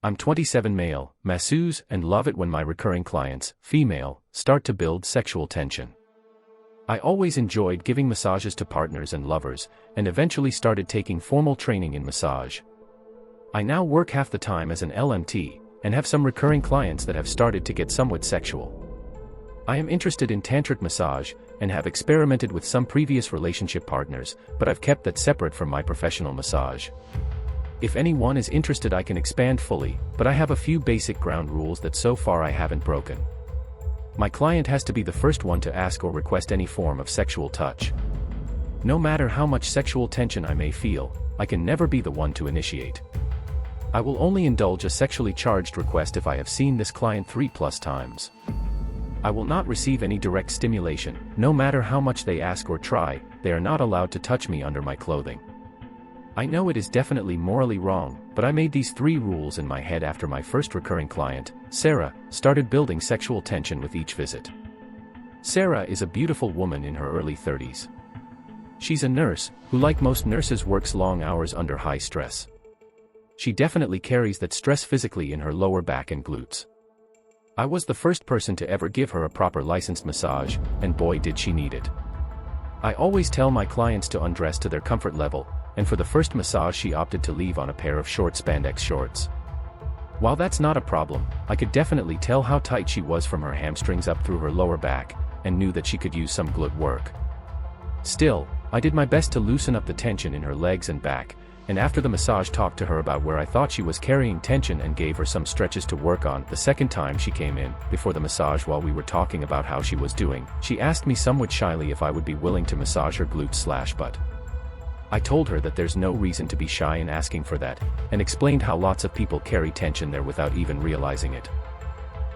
I'm 27 male, masseuse, and love it when my recurring clients, female, start to build sexual tension. I always enjoyed giving massages to partners and lovers, and eventually started taking formal training in massage. I now work half the time as an LMT, and have some recurring clients that have started to get somewhat sexual. I am interested in tantric massage, and have experimented with some previous relationship partners, but I've kept that separate from my professional massage. If anyone is interested, I can expand fully, but I have a few basic ground rules that so far I haven't broken. My client has to be the first one to ask or request any form of sexual touch. No matter how much sexual tension I may feel, I can never be the one to initiate. I will only indulge a sexually charged request if I have seen this client 3+ times. I will not receive any direct stimulation. No matter how much they ask or try, they are not allowed to touch me under my clothing. I know it is definitely morally wrong, but I made these 3 rules in my head after my first recurring client, Sarah, started building sexual tension with each visit. Sarah is a beautiful woman in her early 30s. She's a nurse, who like most nurses works long hours under high stress. She definitely carries that stress physically in her lower back and glutes. I was the first person to ever give her a proper licensed massage, and boy did she need it. I always tell my clients to undress to their comfort level, and for the first massage she opted to leave on a pair of short spandex shorts. While that's not a problem, I could definitely tell how tight she was from her hamstrings up through her lower back, and knew that she could use some glute work. Still, I did my best to loosen up the tension in her legs and back, and after the massage talked to her about where I thought she was carrying tension and gave her some stretches to work on. The second time she came in, before the massage while we were talking about how she was doing, she asked me somewhat shyly if I would be willing to massage her glutes/butt. I told her that there's no reason to be shy in asking for that, and explained how lots of people carry tension there without even realizing it.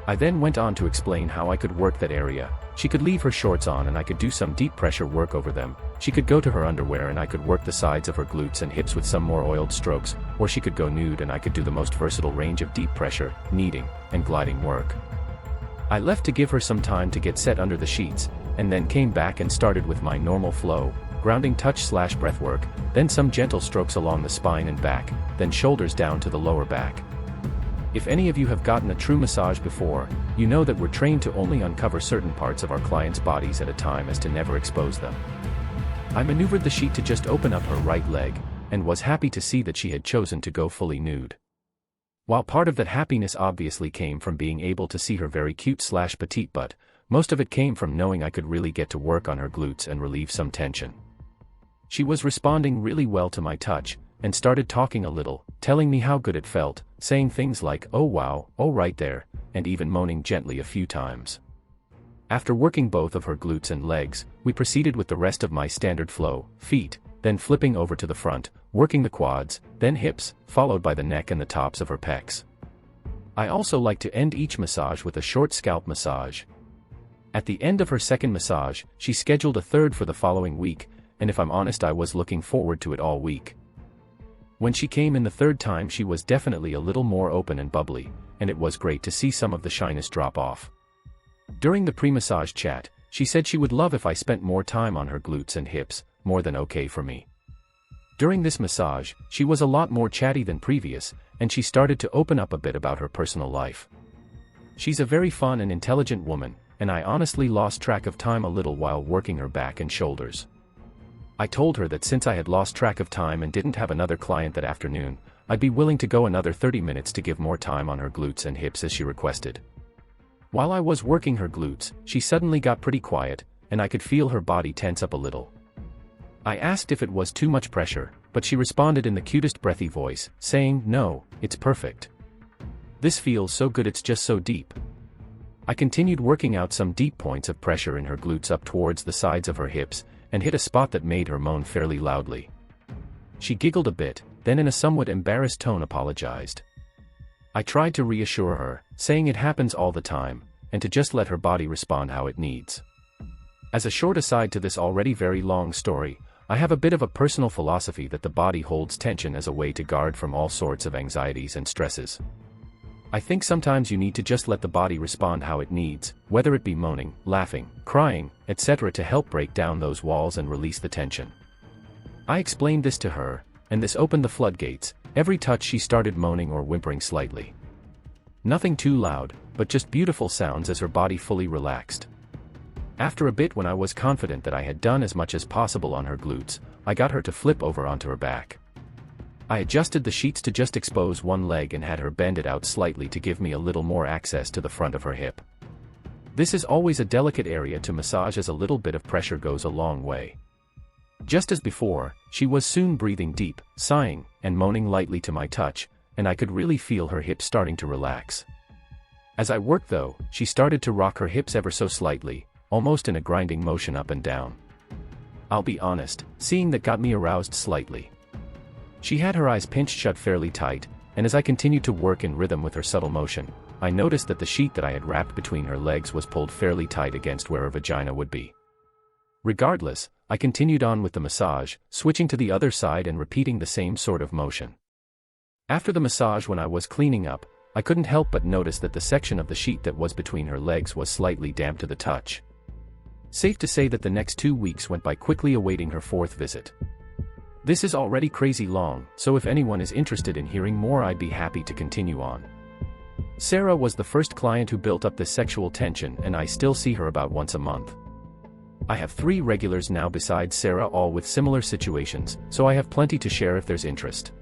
I then went on to explain how I could work that area. She could leave her shorts on and I could do some deep pressure work over them. She could go to her underwear and I could work the sides of her glutes and hips with some more oiled strokes, or she could go nude and I could do the most versatile range of deep pressure, kneading, and gliding work. I left to give her some time to get set under the sheets, and then came back and started with my normal flow, grounding touch/breath work, then some gentle strokes along the spine and back, then shoulders down to the lower back. If any of you have gotten a true massage before, you know that we're trained to only uncover certain parts of our clients' bodies at a time as to never expose them. I maneuvered the sheet to just open up her right leg, and was happy to see that she had chosen to go fully nude. While part of that happiness obviously came from being able to see her very cute/petite butt, most of it came from knowing I could really get to work on her glutes and relieve some tension. She was responding really well to my touch, and started talking a little, telling me how good it felt, saying things like, "Oh wow, oh right there," and even moaning gently a few times. After working both of her glutes and legs, we proceeded with the rest of my standard flow, feet, then flipping over to the front, working the quads, then hips, followed by the neck and the tops of her pecs. I also like to end each massage with a short scalp massage. At the end of her second massage, she scheduled a third for the following week, and if I'm honest, I was looking forward to it all week. When she came in the third time, she was definitely a little more open and bubbly, and it was great to see some of the shyness drop off. During the pre-massage chat, she said she would love if I spent more time on her glutes and hips, more than okay for me. During this massage, she was a lot more chatty than previous, and she started to open up a bit about her personal life. She's a very fun and intelligent woman, and I honestly lost track of time a little while working her back and shoulders. I told her that since I had lost track of time and didn't have another client that afternoon, I'd be willing to go another 30 minutes to give more time on her glutes and hips as she requested. While I was working her glutes, she suddenly got pretty quiet, and I could feel her body tense up a little. I asked if it was too much pressure, but she responded in the cutest breathy voice, saying, "No, it's perfect. This feels so good, it's just so deep." I continued working out some deep points of pressure in her glutes up towards the sides of her hips, and hit a spot that made her moan fairly loudly. She giggled a bit, then in a somewhat embarrassed tone apologized. I tried to reassure her, saying it happens all the time, and to just let her body respond how it needs. As a short aside to this already very long story, I have a bit of a personal philosophy that the body holds tension as a way to guard from all sorts of anxieties and stresses. I think sometimes you need to just let the body respond how it needs, whether it be moaning, laughing, crying, etc., to help break down those walls and release the tension. I explained this to her, and this opened the floodgates, Every touch she started moaning or whimpering slightly. Nothing too loud, but just beautiful sounds as her body fully relaxed. After a bit, when I was confident that I had done as much as possible on her glutes, I got her to flip over onto her back. I adjusted the sheets to just expose one leg and had her bend it out slightly to give me a little more access to the front of her hip. This is always a delicate area to massage, as a little bit of pressure goes a long way. Just as before, she was soon breathing deep, sighing, and moaning lightly to my touch, and I could really feel her hips starting to relax. As I worked though, she started to rock her hips ever so slightly, almost in a grinding motion up and down. I'll be honest, seeing that got me aroused slightly. She had her eyes pinched shut fairly tight, and as I continued to work in rhythm with her subtle motion, I noticed that the sheet that I had wrapped between her legs was pulled fairly tight against where her vagina would be. Regardless, I continued on with the massage, switching to the other side and repeating the same sort of motion. After the massage, when I was cleaning up, I couldn't help but notice that the section of the sheet that was between her legs was slightly damp to the touch. Safe to say that the next 2 weeks went by quickly, awaiting her 4th visit. This is already crazy long, so if anyone is interested in hearing more, I'd be happy to continue on. Sarah was the first client who built up this sexual tension, and I still see her about once a month. I have 3 regulars now besides Sarah, all with similar situations, so I have plenty to share if there's interest.